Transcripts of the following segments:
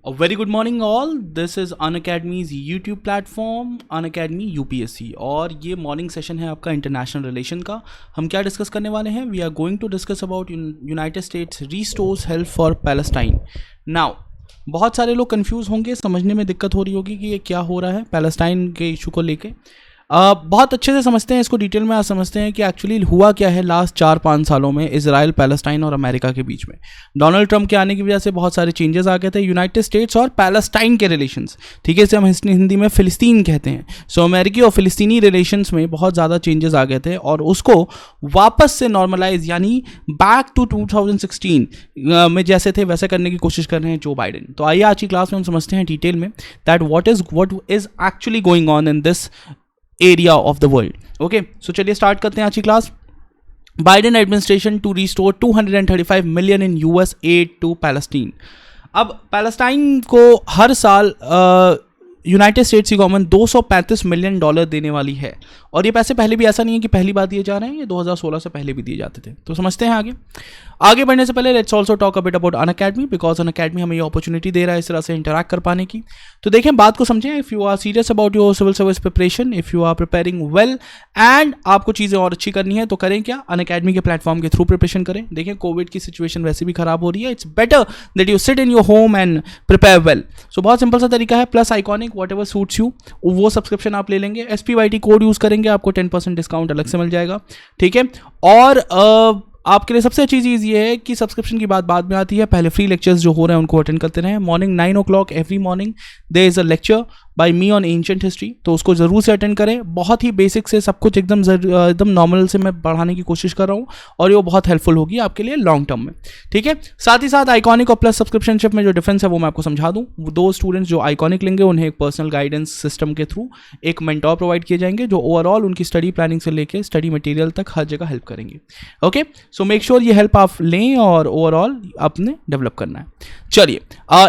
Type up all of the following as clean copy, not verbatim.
A very good morning all. This is Unacademy's YouTube platform Unacademy UPSC और ये morning session है आपका international relation का। हम क्या डिस्कस करने वाले हैं? We are going to discuss about United States restores help for Palestine. Now बहुत सारे लोग कंफ्यूज होंगे, समझने में दिक्कत हो रही होगी कि ये क्या हो रहा है पैलेस्टाइन के इशू को लेके। बहुत अच्छे से समझते हैं इसको, डिटेल में आज समझते हैं कि एक्चुअली हुआ क्या है लास्ट 4-5 सालों में इजराइल, पैलेस्टाइन और अमेरिका के बीच में। डोनाल्ड ट्रंप के आने की वजह से बहुत सारे चेंजेस आ गए थे यूनाइटेड स्टेट्स और पैलेस्टाइन के रिलेशंस, ठीक है, इसे हम हिंदी में फिलिस्तीन कहते हैं। सो अमेरिकी और फिलिस्तीनी रिलेशंस में बहुत ज़्यादा चेंजेस आ गए थे और उसको वापस से नॉर्मलाइज यानी बैक टू 2016 में जैसे थे वैसे करने की कोशिश कर रहे हैं जो बाइडेन। तो आइए आज की क्लास में हम समझते हैं डिटेल में that what is actually going on in this area of the world. Okay, so चलिए स्टार्ट करते हैं आज की class. Biden administration to restore 235 million in US aid to Palestine. अब पैलेस्टाइन को हर साल यूनाइटेड स्टेट्स की गवर्नमेंट $235 मिलियन देने वाली है और ये पैसे पहले भी ऐसा नहीं है कि पहली बार दिए जा रहे हैं, ये 2016 से पहले भी दिए जाते थे। तो समझते हैं आगे बढ़ने से पहले let's also talk a bit about Unacademy, because Unacademy हमें ये अपॉर्चुनिटी दे रहा है इस तरह से इंटरैक्ट कर पाने की। तो देखें, बात को समझें। If you are serious about your civil service preparation, if you are preparing well and आपको चीज़ें और अच्छी करनी है तो करें क्या, अनअकैडमी के प्लेटफॉर्म के थ्रू प्रिपरेशन करें। देखें, कोविड की सिचुएशन वैसे भी खराब हो रही है, it's better that you sit in your home and prepare well. So बहुत सिंपल सा तरीका है, plus iconic whatever suits you वो सब्सक्रिप्शन आप ले लेंगे, SPYT कोड यूज़ करेंगे, आपको 10% डिस्काउंट अलग से मिल जाएगा, ठीक है। और आपके लिए सबसे अच्छी चीज़ ये है कि सब्सक्रिप्शन की बात बाद में आती है, पहले फ्री लेक्चर्स जो हो रहे हैं उनको अटेंड करते रहें। Morning 9 o'clock every morning there is a lecture by me on ancient history, तो उसको ज़रूर से अटेंड करें। बहुत ही बेसिक से सब कुछ एकदम नॉर्मल से मैं बढ़ाने की कोशिश कर रहा हूँ और ये बहुत हेल्पफुल होगी आपके लिए लॉन्ग टर्म में, ठीक है। साथ ही साथ आइकॉनिक और प्लस सब्सक्रिप्शनशिप में जो डिफरेंस है वो मैं आपको समझा दूँ। दो स्टूडेंट्स जो आइकॉनिक लेंगे उन्हें एक पर्सनल गाइडेंस सिस्टम के थ्रू एक मेंटोर प्रोवाइड किए जाएंगे जो ओवरऑल उनकी स्टडी प्लानिंग से लेकर स्टडी मटेरियल तक हर जगह हेल्प करेंगे। ओके, सो मेक श्योर ये हेल्प आप लें और ओवरऑल आपने डेवलप करना है। चलिए,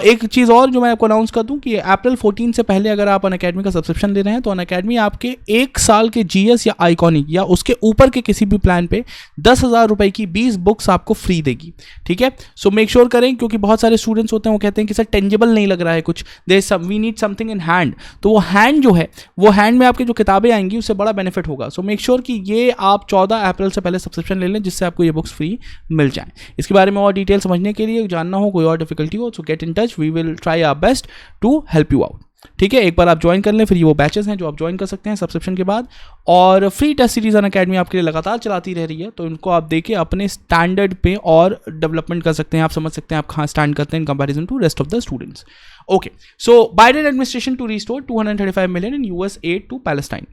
एक चीज़ और जो मैं आपको अनाउंस कर दूं कि अप्रैल 14 से पहले अगर आप अनअकैडमी का सब्सक्रिप्शन ले रहे हैं तो अनअकैडमी आपके 1 साल के GS या आइकॉनिक या उसके ऊपर के किसी भी प्लान पे 10,000 रुपए की 20 बुक्स आपको फ्री देगी, ठीक है। सो मेक श्योर करें, क्योंकि बहुत सारे स्टूडेंट्स होते हैं वो कहते हैं कि सर टेंजिबल नहीं लग रहा है कुछ, we need something in hand. तो वो हैंड जो है वो हैंड में आपकी जो किताबें आएंगी उससे बड़ा बेनिफिट होगा। सो मेक श्योर कि ये आप 14 अप्रैल से पहले सब्सक्रिप्शन ले लें जिससे आपको ये बुक्स फ्री मिल जाए। इसके बारे में और डिटेल समझने के लिए, जानना हो, कोई और डिफिकल्टी हो, so get in touch, we will try our best to help you out, ठीक है। एक बार आप ज्वाइन कर लें, फिर ये वो बैचेस हैं जो आप ज्वाइन कर सकते हैं सब्सक्रिप्शन के बाद। और फ्री टेस्ट सीरीज अनअकैडमी आपके लिए लगातार चलाती रह रही है, तो इनको आप देके अपने स्टैंडर्ड पे और डेवलपमेंट कर सकते हैं। आप समझ सकते हैं आप कहाँ स्टैंड करते हैं in comparison to rest of the students. Okay, so Biden administration to restore 235 million in US aid to Palestine.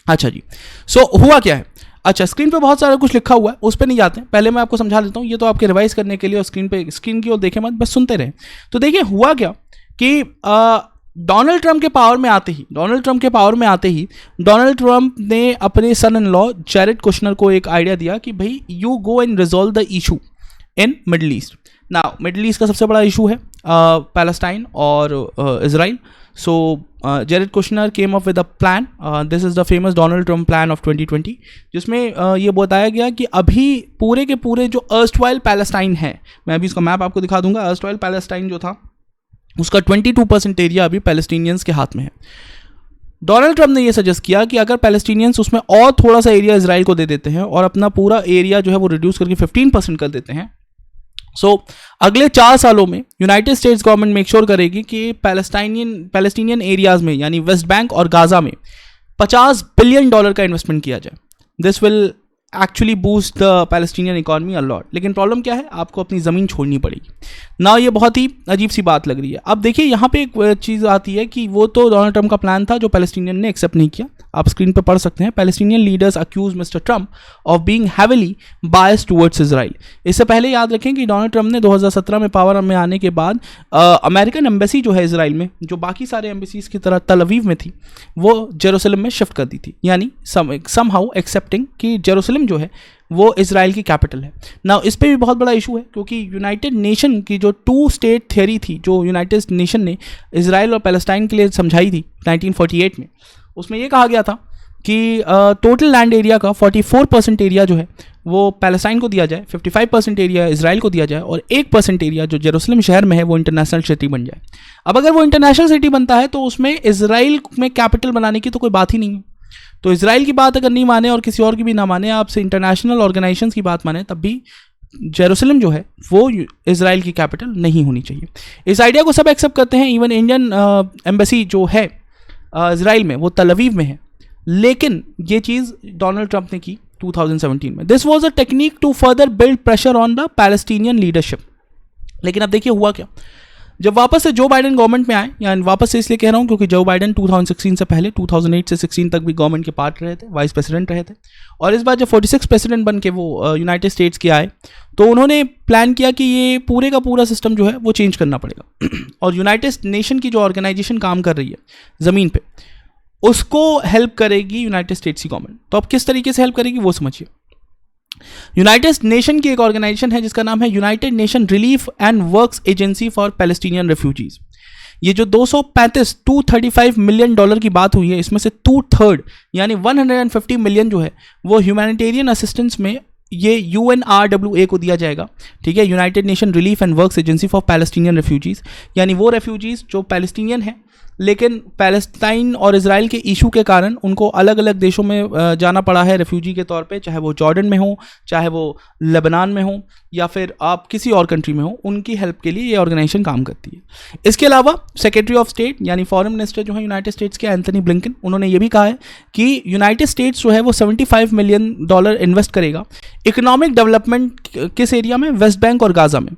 अच्छा जी, सो हुआ क्या है? अच्छा, स्क्रीन पे बहुत सारा कुछ लिखा हुआ है, उस पर नहीं जाते हैं, पहले मैं आपको समझा देता हूँ। ये तो आपके रिवाइज करने के लिए, और स्क्रीन की ओर देखें मत, बस सुनते रहें। तो देखिए हुआ क्या कि डोनाल्ड ट्रंप के पावर में आते ही डोनाल्ड ट्रंप ने अपने सन इन लॉ जैरेड कुशनर को एक आइडिया दिया कि भाई you go and resolve the issue in middle east. Now middle east का सबसे बड़ा इशू है पैलेस्टाइन और Israel. So Jared Kushner came up with a plan. This is the famous Donald Trump plan of 2020, जिसमें ये बताया गया कि अभी पूरे के पूरे जो अर्स्टवाइल पैलेस्टाइन है, मैं अभी इसका मैप आपको दिखा दूंगा। अर्स्टवाइल पैलेस्टाइन जो था उसका 22% एरिया अभी पैलेस्टीनियंस के हाथ में है। डोनाल्ड ट्रंप ने ये सजेस्ट किया कि अगर पैलेस्टीनियंस उसमें और थोड़ा सा एरिया इसराइल को दे देते हैं और अपना पूरा एरिया जो है वो रिड्यूस करके 15% कर देते हैं, अगले 4 सालों में United states government make sure करेगी कि पैलेस्टीनियन एरियाज में यानी वेस्ट बैंक और गाजा में $50 बिलियन का इन्वेस्टमेंट किया जाए। This will actually boost the Palestinian economy a lot. लेकिन प्रॉब्लम क्या है, आपको अपनी ज़मीन छोड़नी पड़ेगी ना। ये बहुत ही अजीब सी बात लग रही है। अब देखिए यहाँ पे एक चीज़ आती है कि वो तो डोनाल्ड ट्रंप का प्लान था जो पैलेस्टीनियन ने एक्सेप्ट नहीं किया। आप स्क्रीन पे पढ़ सकते हैं, Palestinian leaders accuse mister Trump of being heavily biased towards Israel. इससे पहले याद रखें कि डोनाल्ड ट्रंप ने 2017 में पावर में आने के बाद अमेरिकन एम्बेसी जो है इजराइल में, जो बाकी सारे एम्बेसीज की तरह तल अवीव में थी, वो जेरूसलम में शिफ्ट कर दी थी, यानी समहाउ एक्सेप्टिंग कि जेरूसलम जो है वो इजराइल की कैपिटल है ना। इस पे भी बहुत बड़ा इशू है क्योंकि यूनाइटेड नेशन की जो 2 स्टेट थ्योरी थी, जो यूनाइटेड नेशन ने इजराइल और पैलेस्टाइन के लिए समझाई थी 1948 में, उसमें ये कहा गया था कि टोटल लैंड एरिया का 44% एरिया जो है वो पैलेस्टाइन को दिया जाए, 55% एरिया इसराइल को दिया जाए और 1% एरिया जो जेरूसलम शहर में है वो इंटरनेशनल सिटी बन जाए। अब अगर वो इंटरनेशनल सिटी बनता है तो उसमें इसराइल में कैपिटल बनाने की तो कोई बात ही नहीं है। तो इसराइल की बात अगर नहीं माने और किसी और की भी ना माने, आपसे इंटरनेशनल ऑर्गेनाइजेशंस की बात माने, तब भी जेरूसलम जो है वो इसराइल की कैपिटल नहीं होनी चाहिए। इस आइडिया को सब एक्सेप्ट करते हैं, इवन इंडियन एम्बेसी जो है इसराइल में वो तल अवीव में है। लेकिन ये चीज़ डोनाल्ड ट्रंप ने की 2017 में। This was a technique to further build pressure on the Palestinian leadership. लेकिन अब देखिए हुआ क्या, जब वापस से जो बाइडेन गवर्नमेंट में आए, यानी वापस से इसलिए कह रहा हूँ क्योंकि जो बाइडेन 2016 से पहले 2008 से 16 तक भी गवर्नमेंट के पार्ट रहे थे, वाइस प्रेसिडेंट रहे थे, और इस बार जब 46 प्रेसिडेंट बन के वो यूनाइटेड स्टेट्स के आए तो उन्होंने प्लान किया कि ये पूरे का पूरा सिस्टम जो है वो चेंज करना पड़ेगा और यूनाइटेड नेशन की जो ऑर्गेनाइजेशन काम कर रही है ज़मीन पे, उसको हेल्प करेगी यूनाइटेड स्टेट्स की गवर्नमेंट। तो अब किस तरीके से हेल्प करेगी वो समझिए। यूनाइटेड नेशन की एक ऑर्गेनाइजेशन है जिसका नाम है United nation relief and works agency for Palestinian refugees. ये जो 235 मिलियन डॉलर की बात हुई है, इसमें से 2/3 यानी 150 मिलियन जो है वो ह्यूमैनिटेरियन असिस्टेंस में ये UNRWA को दिया जाएगा। ठीक है, United nation relief and works agency for Palestinian refugees, यानी वो रेफ्यूजीज जो पैलेस्टीनियन हैं लेकिन पैलेस्टाइन और इसराइल के इशू के कारण उनको अलग अलग देशों में जाना पड़ा है रेफ्यूजी के तौर पे, चाहे वो जॉर्डन में हो, चाहे वो लेबनान में हो, या फिर आप किसी और कंट्री में हो, उनकी हेल्प के लिए ये ऑर्गेनाइजेशन काम करती है। इसके अलावा सेक्रेटरी ऑफ स्टेट यानी फॉरेन मिनिस्टर जो है यूनाइटेड स्टेट्स के एंथनी ब्लिंकन, उन्होंने ये भी कहा है कि यूनाइटेड स्टेट्स जो है वो $75 मिलियन इन्वेस्ट करेगा इकोनॉमिक डेवलपमेंट किस एरिया में, वेस्ट बैंक और गाजा में।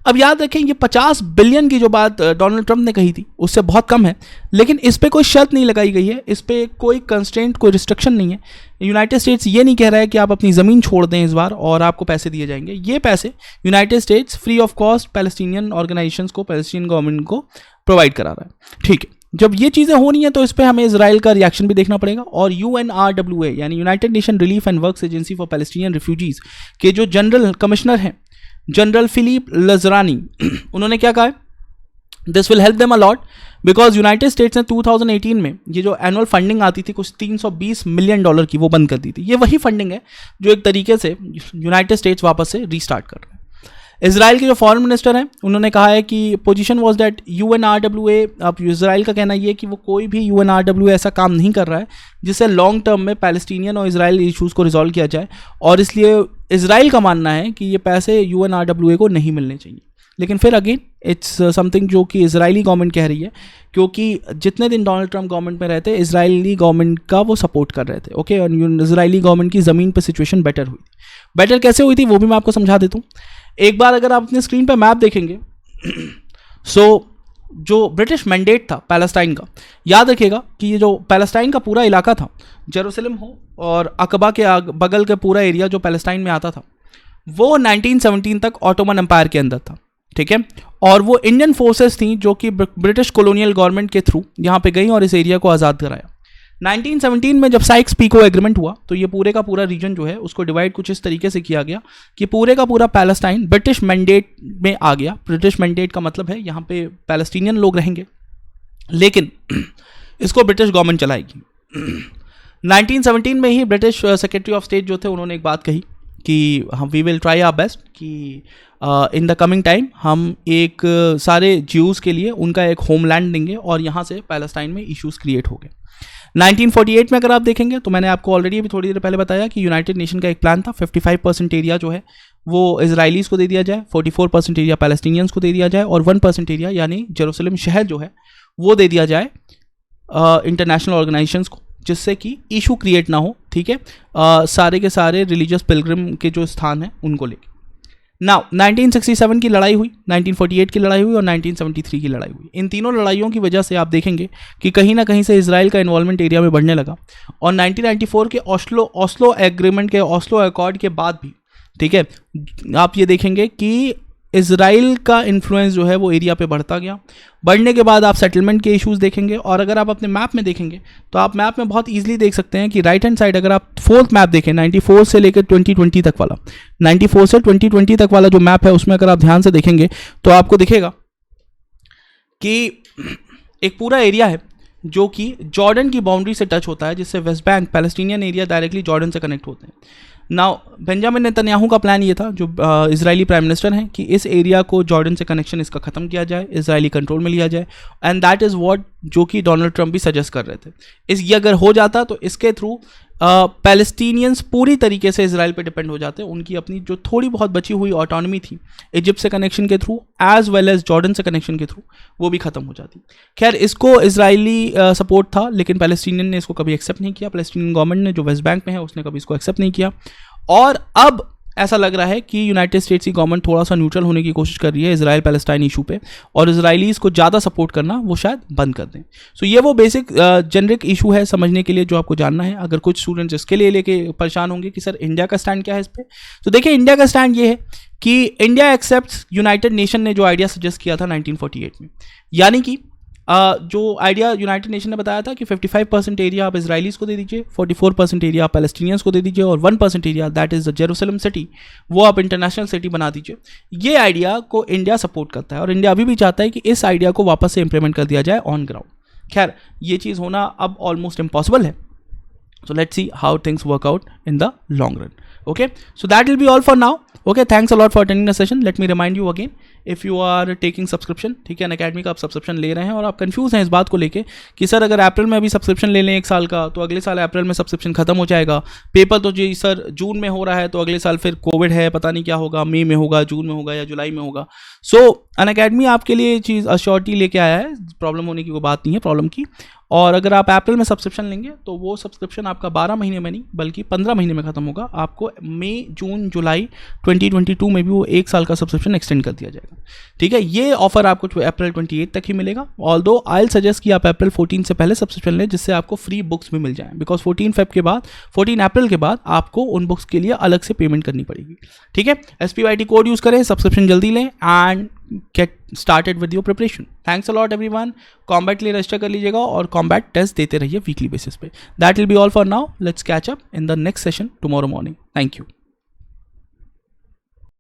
अब याद रखें ये 50 बिलियन की जो बात डोनाल्ड ट्रंप ने कही थी उससे बहुत कम है, लेकिन इस पर कोई शर्त नहीं लगाई गई है, इस पर कोई कंस्ट्रेंट, कोई रिस्ट्रिक्शन नहीं है। यूनाइटेड स्टेट्स ये नहीं कह रहा है कि आप अपनी ज़मीन छोड़ दें इस बार और आपको पैसे दिए जाएंगे। ये पैसे United states free of cost Palestinian organisations को, पैलेस्टीनियन गवर्नमेंट को प्रोवाइड करा रहा है। ठीक है, जब ये चीज़ें हो रही हैं तो इस पर हमें इसराइल का रिएक्शन भी देखना पड़ेगा। और UNRWA यानी United nation relief and works agency for Palestinian refugees के जो जनरल कमिश्नर हैं जनरल फिलिप लजरानी, उन्होंने क्या कहा है, this will help them a lot because United states ने 2018 में ये जो एनुअल फंडिंग आती थी कुछ $320 मिलियन की, वो बंद कर दी थी। ये वही फंडिंग है जो एक तरीके से यूनाइटेड स्टेट्स वापस से रीस्टार्ट कर रहे हैं। इसराइल के जो फॉरेन मिनिस्टर हैं उन्होंने कहा है कि पोजीशन वाज दैट UNRWA, अब इसराइल का कहना ये है कि वो कोई भी UNRWA ऐसा काम नहीं कर रहा है जिससे लॉन्ग टर्म में पैलेस्टीनियन और इसराइल इशूज़ को रिजॉल्व किया जाए, और इसलिए इसराइल का मानना है कि ये पैसे UNRWA को नहीं मिलने चाहिए। लेकिन फिर अगेन इट्स समथिंग जो कि इजरायली गवर्नमेंट कह रही है, क्योंकि जितने दिन डोनाल्ड ट्रंप गवर्नमेंट में रहते इजरायली गवर्नमेंट का वो सपोर्ट कर रहे थे। ओके, और इजरायली गवर्नमेंट की ज़मीन पर सिचुएशन बेटर हुई। बेटर कैसे हुई थी वो भी मैं आपको समझा देता हूँ। एक बार अगर आप अपने स्क्रीन पर मैप देखेंगे सो जो ब्रिटिश मैंडेट था पैलेस्टाइन का, याद रखिएगा कि ये जो पैलेस्टाइन का पूरा इलाका था, जेरूसलम हो और अकबा के बगल का पूरा एरिया जो पैलेस्टाइन में आता था, वो 1917 तक ऑटोमन एम्पायर के अंदर था। ठीक है, और वो इंडियन फोर्सेस थी जो कि ब्रिटिश कॉलोनियल गवर्नमेंट के थ्रू यहाँ पे गई और इस एरिया को आज़ाद कराया। 1917 में जब साइक्स पीको एग्रीमेंट हुआ तो ये पूरे का पूरा रीजन जो है उसको डिवाइड कुछ इस तरीके से किया गया कि पूरे का पूरा पैलेस्टाइन ब्रिटिश मैंडेट में आ गया। ब्रिटिश मैंडेट का मतलब है यहाँ पे पैलेस्टीनियन लोग रहेंगे, लेकिन इसको ब्रिटिश गवर्नमेंट चलाएगी। 1917 में ही ब्रिटिश सेक्रेटरी ऑफ स्टेट जो थे उन्होंने एक बात कही कि हम we will try our best कि इन द कमिंग टाइम हम एक सारे ज्यूज़ के लिए उनका एक होमलैंड देंगे, और यहाँ से पैलेस्टाइन में इश्यूज़ क्रिएट हो गए। 1948 में अगर आप देखेंगे तो मैंने आपको ऑलरेडी अभी थोड़ी देर पहले बताया कि यूनाइटेड नेशन का एक प्लान था 55% एरिया जो है वो इसराइलीज़ को दे दिया जाए, 44% एरिया पैलेस्टीनियंस को दे दिया जाए, और 1% एरिया यानी जेरूसलम शहर जो है वो दे दिया जाए इंटरनेशनल ऑर्गेनाइजेशंस को, जिससे कि इशू क्रिएट ना हो। ठीक है, सारे के सारे रिलीजियस पिलग्रिम के जो स्थान हैं उनको लेके। नाउ 1967 की लड़ाई हुई, 1948 की लड़ाई हुई और 1973 की लड़ाई हुई। इन तीनों लड़ाइयों की वजह से आप देखेंगे कि कहीं ना कहीं से इसराइल का इन्वॉल्वमेंट एरिया में बढ़ने लगा, और 1994 के ऑस्लो एग्रीमेंट के, ऑस्लो अकॉर्ड के बाद भी, ठीक है, आप ये देखेंगे कि इसराइल का इन्फ्लुएंस जो है वो एरिया पे बढ़ता गया। बढ़ने के बाद आप सेटलमेंट के इश्यूज देखेंगे, और अगर आप अपने मैप में देखेंगे तो आप मैप में बहुत ईजिली देख सकते हैं कि राइट हैंड साइड अगर आप फोर्थ मैप देखें 94 से लेकर 2020 तक वाला, 94 से 2020 तक वाला जो मैप है उसमें अगर आप ध्यान से देखेंगे तो आपको दिखेगा कि एक पूरा एरिया है जो कि जॉर्डन की बाउंड्री से टच होता है, जिससे West Bank Palestinian area directly Jordan से कनेक्ट होते हैं। नाउ बेंजामिन नेतन्याहू का प्लान ये था, जो इजरायली प्राइम मिनिस्टर हैं, कि इस एरिया को जॉर्डन से कनेक्शन इसका ख़त्म किया जाए, इजरायली कंट्रोल में लिया जाए, एंड दैट इज़ व्हाट जो कि डोनाल्ड ट्रंप भी सजेस्ट कर रहे थे। ये अगर हो जाता तो इसके थ्रू पैलेस्टीनियंस पूरी तरीके से इजराइल पे डिपेंड हो जाते, उनकी अपनी जो थोड़ी बहुत बची हुई ऑटोनॉमी थी इजिप्ट से कनेक्शन के through as well as Jordan से कनेक्शन के थ्रू, वो भी खत्म हो जाती। खैर, इसको इजरायली सपोर्ट था, लेकिन पैलेस्टीनियन ने इसको कभी एक्सेप्ट नहीं किया। पैलेस्टीनियन गवर्नमेंट ने जो वेस्ट बैंक में है उसने कभी इसको एक्सेप्ट नहीं किया, और अब ऐसा लग रहा है कि यूनाइटेड स्टेट्स की गवर्नमेंट थोड़ा सा न्यूट्रल होने की कोशिश कर रही है इजराइल पैलेस्टाइन इशू पे, और इजरायलीज़ को ज़्यादा सपोर्ट करना वो शायद बंद कर दें। सो ये वो बेसिक जेनरिक इशू है समझने के लिए जो आपको जानना है। अगर कुछ स्टूडेंट्स इसके लिए लेके परेशान होंगे कि सर इंडिया का स्टैंड क्या है इस पर, तो देखिए इंडिया का स्टैंड ये है कि इंडिया एक्सेप्ट्स यूनाइटेड नेशन ने जो आइडिया सजेस्ट किया था 1948 में, यानी कि जो आइडिया यूनाइटेड नेशन ने बताया था कि 55% एरिया आप इजराइलीज़ को दे दीजिए, 44% एरिया आप पैलेस्टीनियंस को दे दीजिए, और 1% area that is the Jerusalem city वो आप इंटरनेशनल सिटी बना दीजिए। ये आइडिया को इंडिया सपोर्ट करता है, और इंडिया अभी भी चाहता है कि इस आइडिया को वापस से इंप्लीमेंट कर दिया जाए ऑन ग्राउंड। खैर, ये चीज़ होना अब ऑलमोस्ट इम्पॉसिबल है, so let's see how things work out in the long run. Okay, so that will be all for now. Okay, thanks a lot for attending the session. Let me remind you again, if you are taking subscription, ठीक है, Unacademy का आप subscription ले रहे हैं और आप confuse हैं इस बात को लेके कि सर अगर अप्रैल में अभी सब्सक्रिप्शन ले लें 1 साल का, तो अगले साल अप्रैल में सब्सक्रिप्शन खत्म हो जाएगा। पेपर तो जी सर जून में हो रहा है, तो अगले साल फिर कोविड है, पता नहीं क्या होगा, मई में होगा, जून में होगा या जुलाई में होगा। सो Unacademy आपके लिए चीज़ अश्योरिटी लेके आया है, प्रॉब्लम होने की कोई बात नहीं है प्रॉब्लम की। और अगर आप अप्रैल में सब्सक्रिप्शन लेंगे तो वो सब्सक्रिप्शन आपका 12 महीने में नहीं बल्कि 15 महीने में खत्म होगा। आपको मई, जून, जुलाई 2022 में भी वो 1 साल का सब्सक्रिप्शन एक्सटेंड कर दिया जाएगा। ठीक है, ये ऑफर आपको अप्रैल 28 तक ही मिलेगा। ऑल्दो आई विल सजेस्ट कि आप अप्रैल 14 से पहले सब्सक्रिप्शन लें, जिससे आपको फ्री बुक्स भी मिल जाएं, बिकॉज 14 अप्रैल के बाद आपको उन बुक्स के लिए अलग से पेमेंट करनी पड़ेगी। ठीक है, SPYT कोड यूज़ करें, सब्सक्रिप्शन जल्दी लें and get started with your preparation. Thanks a lot everyone. Combat के लिए रजिस्टर कर लीजिएगा और कॉम्बैट टेस्ट देते रहिए वीकली बेसिस पे. That will be all for now. Let's catch up in the next session tomorrow morning. Thank you.